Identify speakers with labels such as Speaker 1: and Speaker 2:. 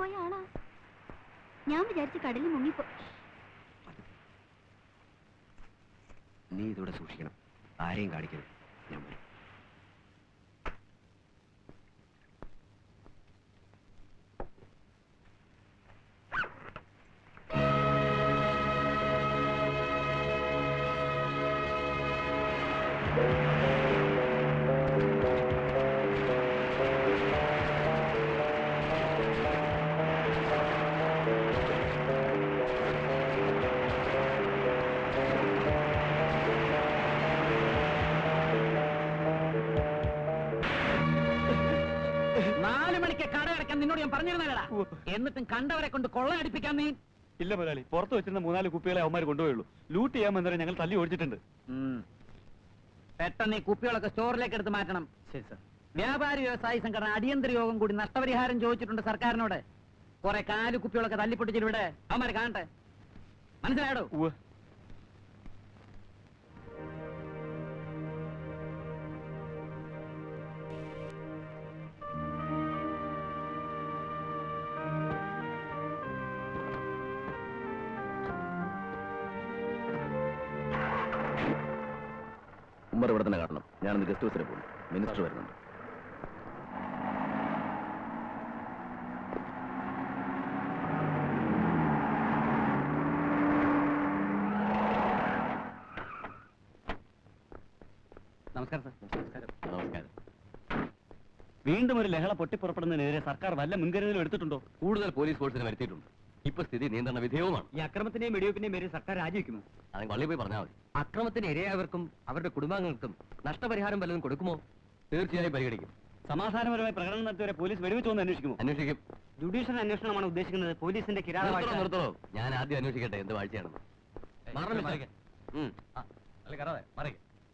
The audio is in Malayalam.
Speaker 1: പോയ ആളാ. ഞാൻ വിചാരിച്ച് കടലിൽ മുങ്ങിപ്പോ.
Speaker 2: നീ ഇതോടെ സൂക്ഷിക്കണം, ആരെയും കാണിക്കരുത്. ഞാൻ വരും.
Speaker 3: നിന്നോട് ഞാൻ പറഞ്ഞിരുന്നല്ലടാ. എന്നിട്ടും കണ്ടവരെ കൊണ്ട് കൊള്ളയടിപ്പിക്കാൻ നീ.
Speaker 4: ഇല്ല മുതലാളി, പുറത്ത് വെച്ചിരുന്ന 3-4 കുപ്പികളെ അവന്മാർ കൊണ്ടുപോയുള്ളൂ. ലൂട്ട് ചെയ്യാൻ വന്നവരെ ഞങ്ങൾ തല്ലി ഓടിച്ചിട്ടുണ്ട്.
Speaker 3: പെട്ടെന്ന് ഈ കുപ്പികളൊക്കെ സ്റ്റോറിലേക്ക് എടുത്ത് മാറ്റണം.
Speaker 4: ശരി സാർ.
Speaker 3: വ്യാപാരി വ്യവസായി സംഘടന അടിയന്തര യോഗം കൂടി നഷ്ടപരിഹാരം ചോദിച്ചിട്ടുണ്ട് സർക്കാരിനോട്. കുറെ കാലു കുപ്പികളൊക്കെ തല്ലിപ്പൊട്ടിച്ചിവിടെ അവന്മാരെ കാണട്ടെ. മനസ്സിലായോ?
Speaker 2: ഉമ്മർ ഇവിടെ തന്നെ കാണണം. ഞാനൊന്ന് ഗസ്റ്റ് ഹൗസിൽ പോകും. മിനിസ്റ്റർ വരുന്നുണ്ട്.
Speaker 4: നമസ്കാരം സാർ. നമസ്കാരം. വീണ്ടും ഒരു ലഹള പൊട്ടിപ്പുറപ്പെടുന്നതിനെതിരെ സർക്കാർ വല്ല മുൻകരുതലും എടുത്തിട്ടുണ്ടോ?
Speaker 2: കൂടുതൽ പോലീസ് ഫോഴ്സിനെ വരുത്തിയിട്ടുണ്ട്. ഇപ്പൊ സ്ഥിതി നിയന്ത്രണ വിധേയവുമാണ്.
Speaker 4: ഈ അക്രമത്തിന്റെയും വെടിവെപ്പിന്റെയും പേരിൽ സർക്കാർ രാജിവെക്കുമോ?
Speaker 2: അത് പള്ളിയിൽ പോയി പറഞ്ഞാൽ മതി.
Speaker 5: അക്രമത്തിന് ഇരയായവർക്കും അവരുടെ കുടുംബാംഗങ്ങൾക്കും നഷ്ടപരിഹാരം വല്ലതും കൊടുക്കുമോ?
Speaker 2: തീർച്ചയായും പരിഗണിക്കും.
Speaker 4: സമാധാനപരമായി പ്രകടനം നടത്തിയവരെ പോലീസ് വെടിവെച്ചോന്ന് അന്വേഷിക്കുമോ?
Speaker 2: അന്വേഷിക്കും.
Speaker 4: ജുഡീഷ്യൽ അന്വേഷണമാണ് ഉദ്ദേശിക്കുന്നത്. പോലീസിന്റെ
Speaker 2: നിർത്തോ. ഞാൻ ആദ്യം അന്വേഷിക്കട്ടെ എന്ത് വാഴ്ചയാണെന്ന്.
Speaker 5: മാറല്ലേ?
Speaker 2: മറികെ.